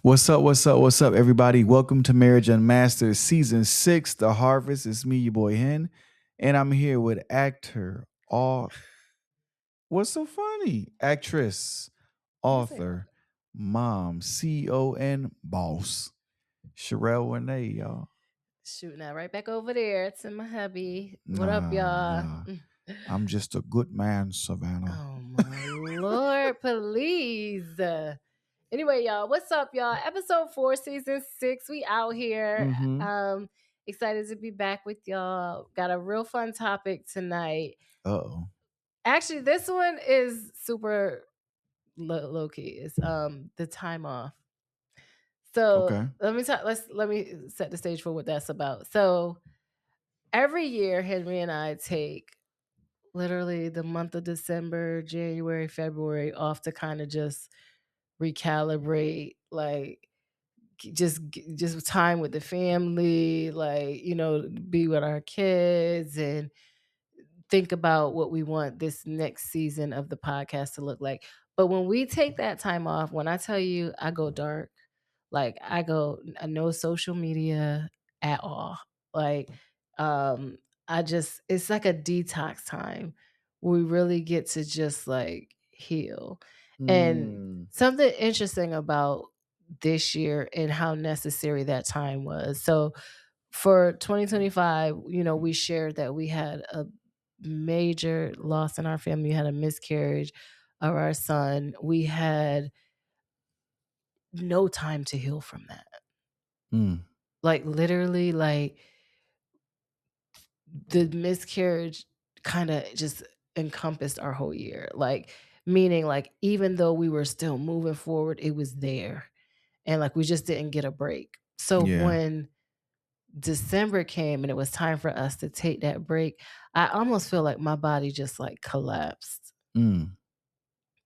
What's up? What's up? What's up, everybody? Welcome to Marriage Unmastered Season 6, The Harvest. It's me, your boy Hen, and I'm here with actor, what's so funny? Actress, You can say author, mom, CEO, and boss, Sherelle Renee, y'all. shooting that right back over there to my hubby. What up, Nah, y'all? nah. I'm just a good man, Savannah. Oh my lord, please. Anyway, y'all, what's up, y'all? Episode 4, season 6. We out here. Mm-hmm. Excited to be back with y'all. Got a real fun topic tonight. Uh-oh. Actually, this one is super low key. It's the time off. So Okay. let me set the stage for what that's about. So every year, Henry and I take literally the month of December, January, February off to kind of just recalibrate, like just time with the family, like be with our kids and think about what we want this next season of the podcast to look like. But when we take that time off, when I tell you I go dark, like I go no social media at all. Like um I just it's like a detox time where we really get to just like heal. And Mm. something interesting about this year and how necessary that time was. So for 2025, we shared that we had a major loss in our family. We had a miscarriage of our son. We had no time to heal from that. Mm. Like literally, like the miscarriage kind of just encompassed our whole year. Like meaning like even though we were still moving forward, it was there. And like we just didn't get a break. So Yeah. when December came and it was time for us to take that break, I almost feel like my body just like collapsed. Mm.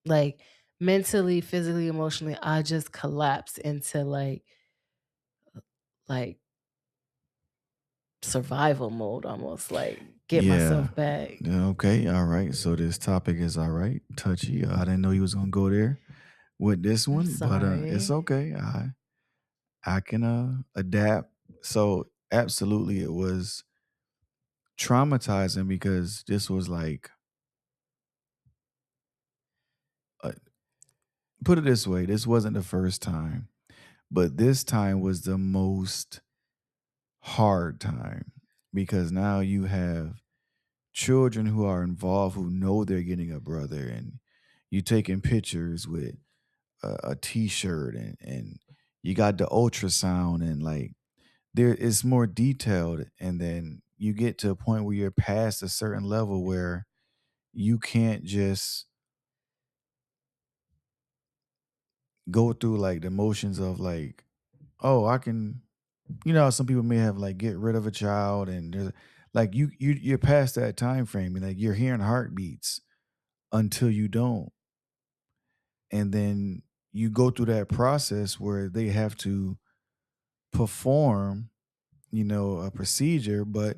Like mentally, physically, emotionally, I just collapsed into like survival mode almost, like get Yeah. myself back. Yeah, okay. All right. So this topic is all right. Touchy. I didn't know you was gonna go there with this I'm one, but it's sorry. okay. I can adapt. So absolutely, it was traumatizing because this was like, uh, put it this way, this wasn't the first time, but this time was the most hard time because now you have children who are involved who know they're getting a brother, and you taking pictures with a t-shirt, and you got the ultrasound, and like there is more detailed, and then you get to a point where you're past a certain level where you can't just go through like the motions of like, oh, I can, how some people may have like get rid of a child, and there's like you're past that time frame, and like you're hearing heartbeats until you don't, and then you go through that process where they have to perform, a procedure, but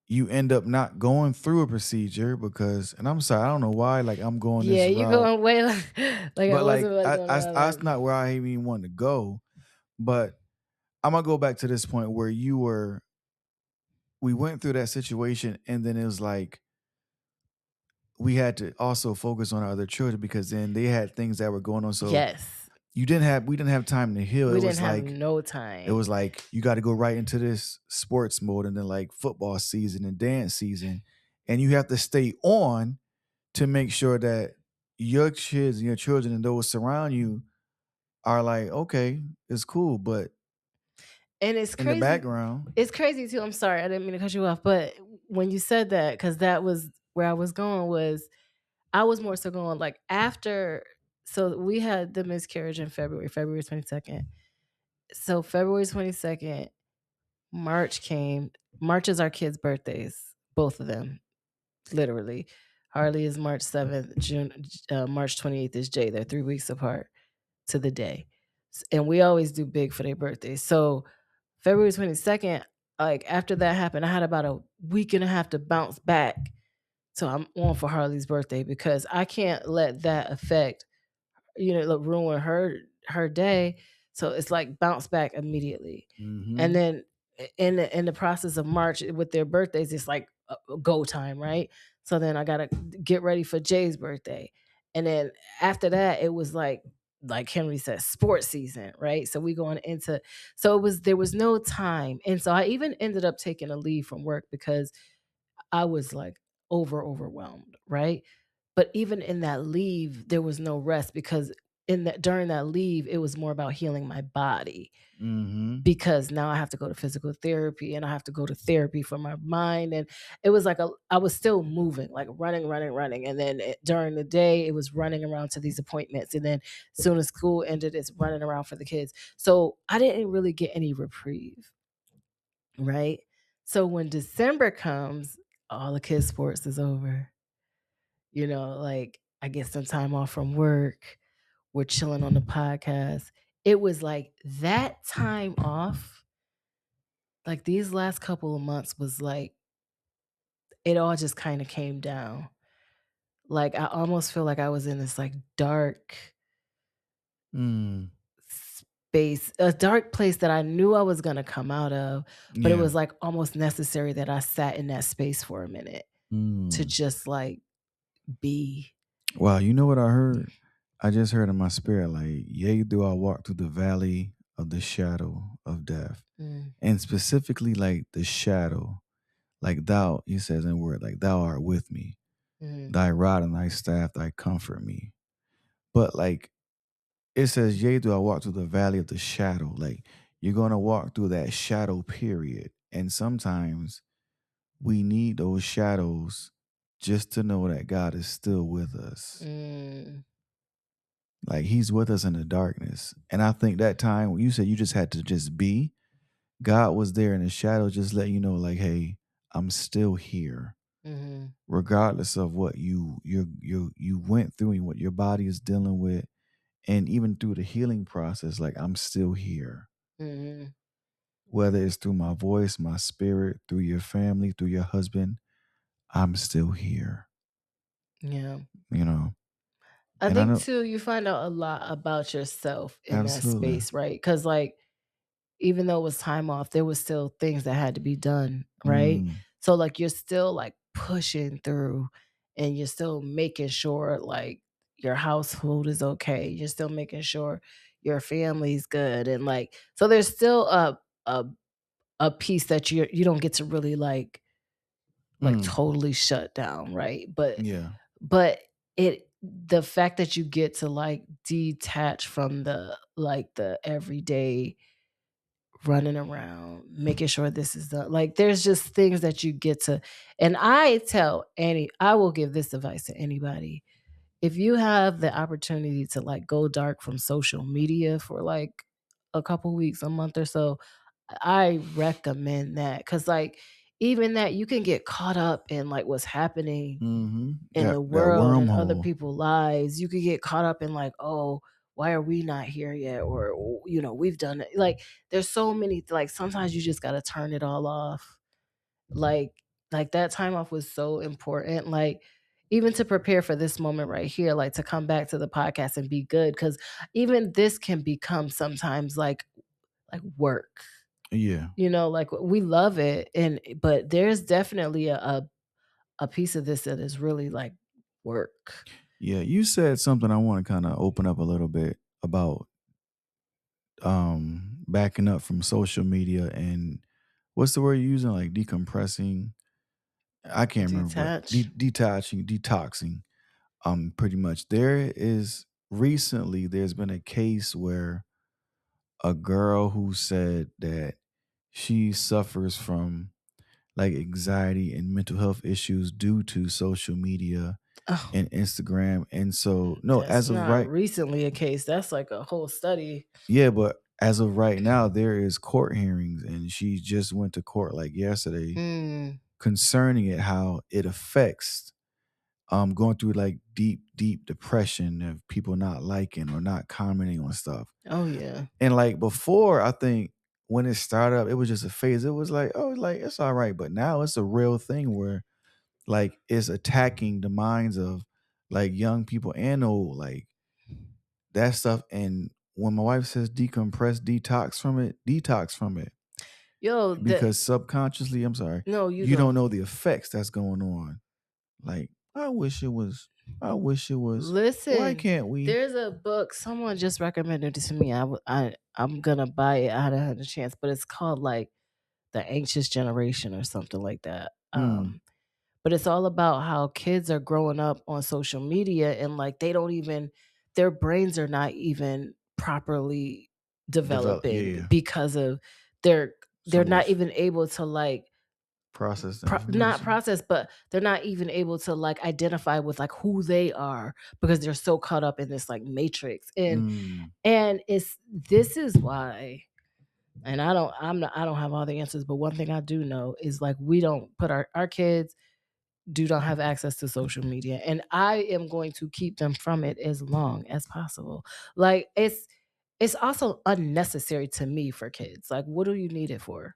you end up not going through a procedure because, and I'm sorry, I don't know why, like I'm going Yeah, this you route, going way like I but wasn't like like I, going I around that's that. not where I even want to go. But I'm gonna go back to this point where we went through that situation, and then it was like we had to also focus on our other children because then they had things that were going on. So Yes. we didn't have time to heal. We It didn't was have like no time. you got to go right into this sports mode, and then like football season and dance season, and you have to stay on to make sure that your kids and your children and those surround you are like, okay, it's cool, but And it's in the crazy. background, It's crazy too. I'm sorry, I didn't mean to cut you off, but when you said that, because that was where I was going, was I was more so going like after. So we had the miscarriage in February 22nd. So February 22nd, March came. March is our kids' birthdays, both of them, literally. Harley is March 7th. March 28th is Jay. They're 3 weeks apart to the day, and we always do big for their birthdays. So February 22nd, Like, after that happened, I had about a week and a half to bounce back. So I'm on for Harley's birthday because I can't let that affect, like, ruin her day. So it's like bounce back immediately. And Mhm. then in the process of March with their birthdays, it's like a go time, right? So then I gotta get ready for Jay's birthday. And then after that, it was like Henry said, sports season, right? So we going into so there was no time. And so I even ended up taking a leave from work because I was like overwhelmed, right? But even in that leave, there was no rest because in that during that leave, it was more about healing my body Mhm. because now I have to go to physical therapy and I have to go to therapy for my mind. And it was like I was still moving, like running. And then during the day, it was running around to these appointments. And then as soon as school ended, it's running around for the kids. So I didn't really get any reprieve, right? So when December comes, all the kids' sports is over. Like I get some time off from work. We're chilling on the podcast. It was like that time off, like these last couple of months was like it all just kind of came down. Like I almost feel like I was in this like dark Mm. space, a dark place that I knew I was going to come out of, but it Yeah. was like almost necessary that I sat in that space for a minute to Mm. just like be. Wow, you know what I heard? I just heard in my spirit, like, yea, do I walk through the valley of the shadow of death. Mm, And specifically, like, the shadow, like, thou, he says in word, like, thou art with me. mm, Thy rod and thy staff, thy comfort me. But, like, it says, yea, do I walk through the valley of the shadow. Like, you're going to walk through that shadow period. And sometimes we need those shadows just to know that God is still with us. mm, Like he's with us in the darkness. And I think that time when you said you just had to just be, God was there in the shadow, just let you know, like, hey, I'm still here. mhm, Regardless of what you went through and what your body is dealing with, and even through the healing process, like I'm still here. mhm. Whether it's through my voice, my spirit, through your family, through your husband, I'm still here. Yeah. You know, I and I think know too, you find out a lot about yourself in that absolutely. space, right? Because like even though it was time off, there was still things that had to be done, right? Mm, So like you're still like pushing through and you're still making sure like your household is okay. You're still making sure your family's good and like so there's still a a piece that you don't get to really like mm, totally shut down, right? yeah. But the fact that you get to like detach from the everyday running around, making sure this is done. Like there's just things that you get to and I will give this advice to anybody. If you have the opportunity to like go dark from social media for like a couple weeks, a month or so, I recommend that cuz like even that you can get caught up in like what's happening Mhm. in That the that world and other wormhole. people's lives. You could get caught up in like, "Oh, why are we not here yet?" Or, we've done it. Like, there's so many like, sometimes you just gotta turn it all off. Like that time off was so important, like, even to prepare for this moment right here, like, to come back to the podcast and be good, because even this can become sometimes like work, Yeah. like, we love it, but there's definitely a piece of this that is really like work. Yeah, you said something I want to kind of open up a little bit about backing up from social media and what's the word you're using, like decompressing. I can't remember, but Detach. detaching, detoxing. Pretty much. There's been a case where a girl who said that she suffers from like anxiety and mental health issues due to social media Oh, and Instagram. And so no, that's as of not right. recently a case. That's like a whole study. Yeah, but as of right now, there is court hearings, and she just went to court like yesterday Mm. concerning it, how it affects going through like deep depression of people not liking or not commenting on stuff. Oh yeah. And like before, I think when it started up, it was just a phase. It was like, oh, like it's all right. But now it's a real thing where like it's attacking the minds of like young people and old, like that stuff. And when my wife says decompress, detox from it. Yo, Because subconsciously, I'm sorry, no, you you don't go. know the effects that's going on. Like, I wish it was, why Listen, can't we? there's a book someone just recommended it to me. I'm gonna buy it. I hadn't had a chance, but it's called like The Anxious Generation or something like that. Mm, But it's all about how kids are growing up on social media and like they don't even their brains are not even properly develop, developing yeah. because of they're they're So not it's even able to like process the not information. process, but they're not even able to like identify with like who they are because they're so caught up in this like matrix. Mm, And it's this is why, and I don't have all the answers, but one thing I do know is like we don't put our kids do not have access to social media, and I am going to keep them from it as long as possible. Like it's also unnecessary to me for kids. Like what do you need it for?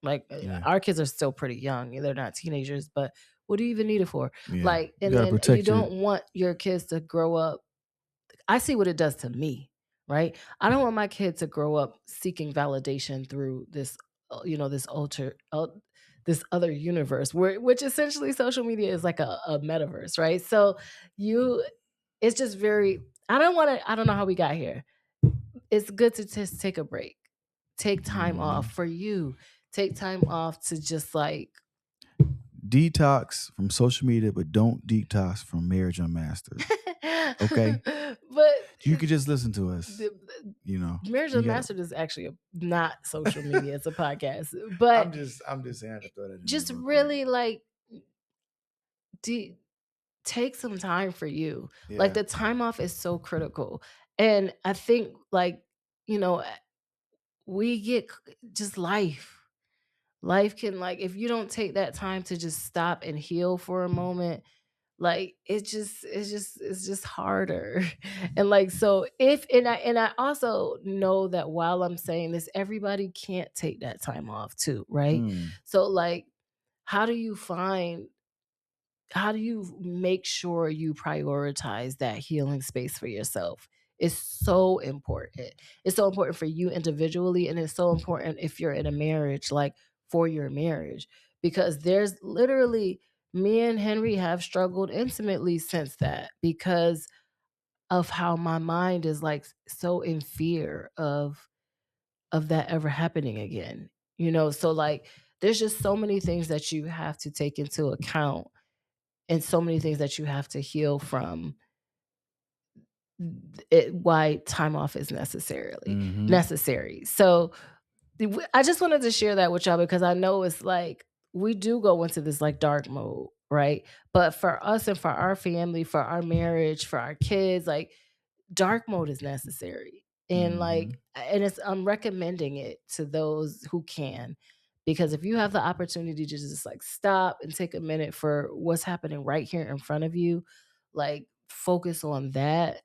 Like yeah, our kids are still pretty young. They're not teenagers, but what do you even need it for? yeah. Like You and got to then you protect your. don't want your kids to grow up. I see what it does to me, right? I don't want my kid to grow up seeking validation through this, this this other universe, which essentially social media is like a metaverse, right? So you, it's just very. I don't want to. I don't know how we got here. It's good to just take a break, take time off Mhm. for you, take time off to just like Detox from social media, but don't detox from Marriage Unmastered. Okay, but you could just listen to us. the, You know, Marriage you got to. Unmastered is actually not social media, it's a podcast. But I'm just saying I had to throw that in there just real quick. really like de- take some time for you. Like Yeah. the time off is so critical. And I think like, you know, we get just life. Life can like if you don't take that time to just stop and heal for a moment, like it's just harder. And like so if and I also know that while I'm saying this, everybody can't take that time off too, right? Mm, So like how do you find how do you make sure you prioritize that healing space for yourself? It's so important. It's so important for you individually, and it's so important if you're in a marriage, like for your marriage, because there's literally me and Henry have struggled intimately since that because of how my mind is like so in fear of that ever happening again. So like there's just so many things that you have to take into account and so many things that you have to heal from why time off is mhm. necessary. So I just wanted to share that with y'all because I know it's like we do go into this like dark mode, right? But for us and for our family, for our marriage, for our kids, like dark mode is necessary. And like Mhm. and it's I'm recommending it to those who can, because if you have the opportunity to just like stop and take a minute for what's happening right here in front of you, like focus on that,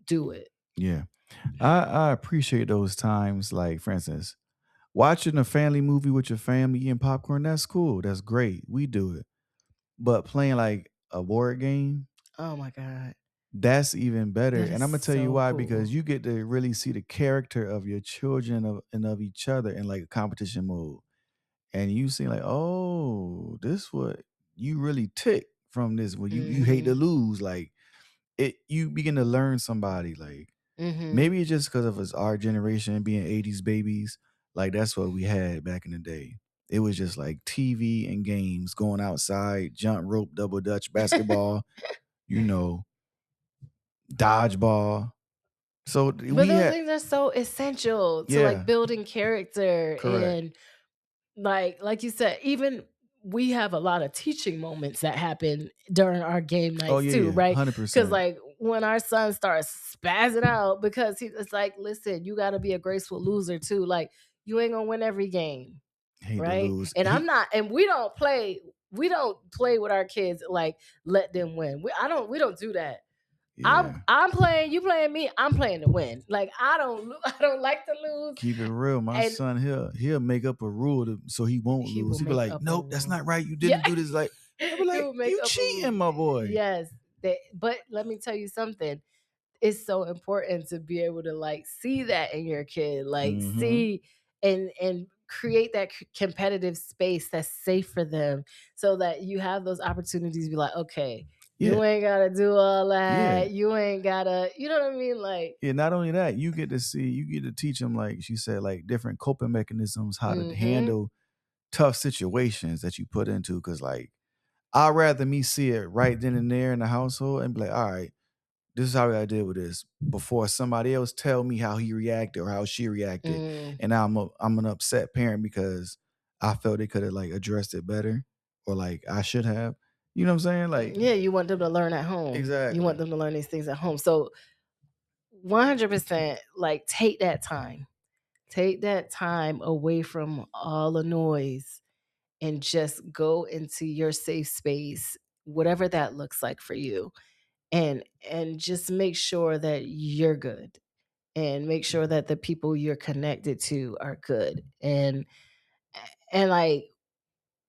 do it. Yeah. I appreciate those times, like, for instance, watching a family movie with your family, eating popcorn, that's cool, that's great, we do it. But playing, like, a board game, Oh my god. that's even better, That and is Imma tell you so why, because cool. you get to really see the character of your children and of each other in, like, a competition mode, and you see like, "Oh, this what you really tick from this when you hate to Mhm. lose," like, you begin to learn somebody, like, Mhm. maybe it's just because of us our generation being '80s babies, like, that's what we had back in the day. It was just, like, TV and games, going outside, jump rope, double dutch, basketball, you know, dodgeball. So, But we those had. things are so essential to like Yeah, building character correct. and like you said, even we have a lot of teaching moments that happen during our game Oh, nights yeah, too, yeah, right? Because 100%. like when our son starts spazzing out because it's like, listen, you got to be a graceful loser too. Like you ain't gonna win every game, Hate to right? lose. And I'm not, and we don't play with our kids like let them win. We don't do that. Yeah. I'm playing, you playing me, I'm playing to win. Like I don't like to lose. Keep it real. My And son, he'll make up a rule so he won't he lose. will He'll be make like, up a nope, that's rule. not right. You Yeah. didn't do this. Like, I'll be He like, will make you up a rule. cheating, my boy. Yes. But let me tell you something. It's so important to be able to like see that in your kid, like Mm-hmm. see and create that competitive space that's safe for them, so that you have those opportunities to be like, okay, Yeah. you ain't gotta do all Yeah. that, you ain't gotta, you know what I mean, like. Yeah, not only that, you get to teach them, like she said, like different coping mechanisms, how to Mm-hmm. handle tough situations that you put into. Cause like I'd rather me see it right then and there in the household and be like, all right, this is how I gotta deal with this before somebody else tell me how he reacted or how she reacted. Mm. And now I'm an upset parent because I felt they could have like addressed it better or like I should have. You know what I'm saying? Like Yeah, you want them to learn at home, you want exactly. them to learn these things at home, so 100% like take that time away from all the noise and just go into your safe space, whatever that looks like for you, and just make sure that you're good, and make sure that the people you're connected to are good, and like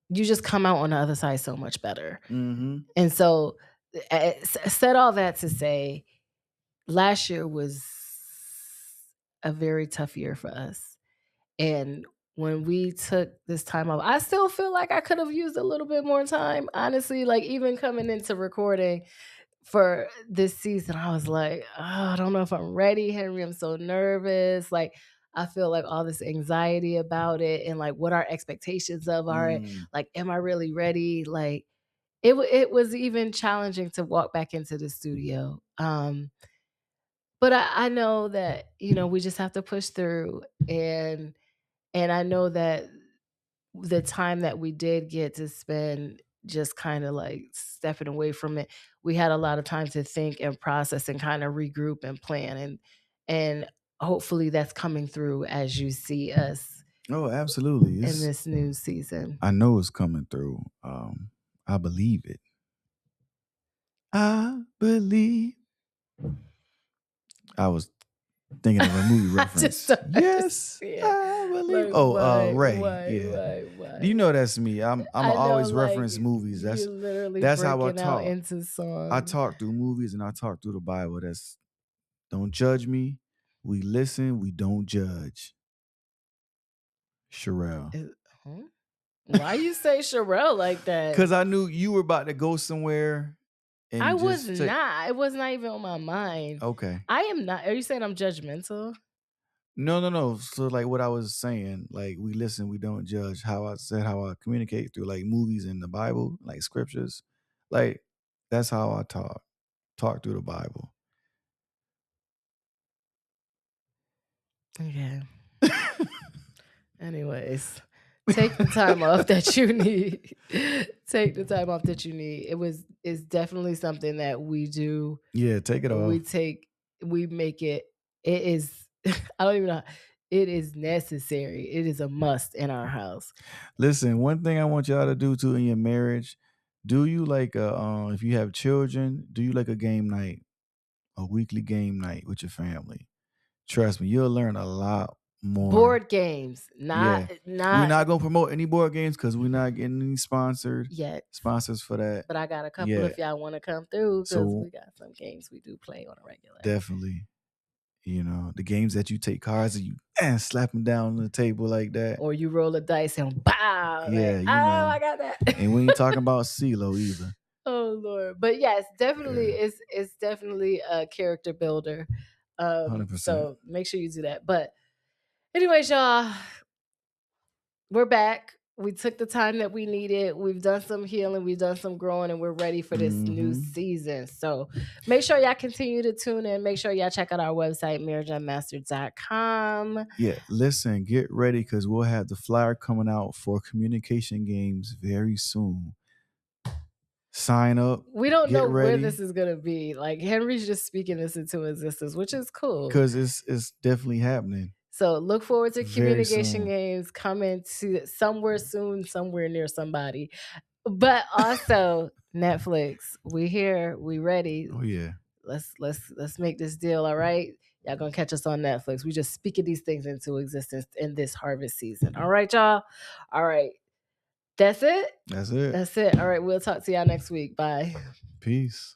you just come out on the other side so much better. Mm-hmm. And so said all that to say, last year was a very tough year for us. And when we took this time off, I still feel like I could have used a little bit more time. Honestly, like even coming into recording for this season, I was like, oh, I don't know if I'm ready, Henry. I'm so nervous. Like, I feel like all this anxiety about it, and like what our expectations of are. Mm. Like, am I really ready? Like, it was even challenging to walk back into the studio. But I know that, we just have to push through, and I know that the time that we did get to spend just kind of like stepping away from it, we had a lot of time to think and process and kind of regroup and plan, and hopefully that's coming through as you see us Oh, absolutely. in It's this new season. I know it's coming through. I believe it. I believe. I was thinking of a movie I just reference. don't Yes, understand. I believe. Like, Oh, why, Ray. why, Yeah. why, Do you why? know that's me? I'm I know, always like, reference movies. you're literally That's how I breaking out talk. into I song. talk through movies and I talk through the Bible. That's don't judge me. We listen. We don't judge. Sherelle. Huh? Why you say Sherelle like that? Because I knew you were about to go somewhere I and was just take. not. It was not even on my mind. Okay. I am not. Are you saying I'm judgmental? No, no, no. So like what I was saying, like we listen, we don't judge. How I said how I communicate through like movies in the Bible, like scriptures. Like that's how I talk. Talk through the Bible. Okay. Anyways, take the time off that you need. Take the time off that you need. It's definitely something that we do. Yeah, take it We off. take we make it it is I don't even know. It is necessary. It is a must in our house. Listen, one thing I want y'all to do too in your marriage, do you like a if you have children, do you like a game night, a weekly game night with your family? Trust me, you'll learn a lot more. Board games, not Yeah. We're not not gonna promote any board games because we're not getting any sponsored yet. sponsors for that. But I got a couple Yeah. if y'all want to come through, because So we got some games we do play on a regular. definitely, the games that you take cards and you slap them down on the table like that. Or you roll a dice and bow, like, Yeah, oh, I got that. And we ain't talking about CeeLo either. Oh Lord. But yes, definitely Yeah, it's definitely a character builder. 100%. So make sure you do that. But anyways, y'all, we're back. We took the time that we needed. We've done some healing, we've done some growing, and we're ready for this new Hmm. season. So make sure y'all continue to tune in. Make sure y'all check out our website, marriageunmastered.com. Yeah, listen, get ready because we'll have the flyer coming out for communication games very soon. Sign up, We don't get know where this ready is gonna be. Like Henry's just speaking this into existence, which is cool. because it's definitely happening So look forward to very communication soon. games coming to somewhere soon, somewhere near somebody. But also Netflix, we here, we ready. Oh yeah. Let's make this deal, all right? Y'all gonna catch us on Netflix. We just speaking these things into existence in this harvest season. All right, y'all. All right. That's it. That's it. That's it. All right. We'll talk to y'all next week. Bye. Peace.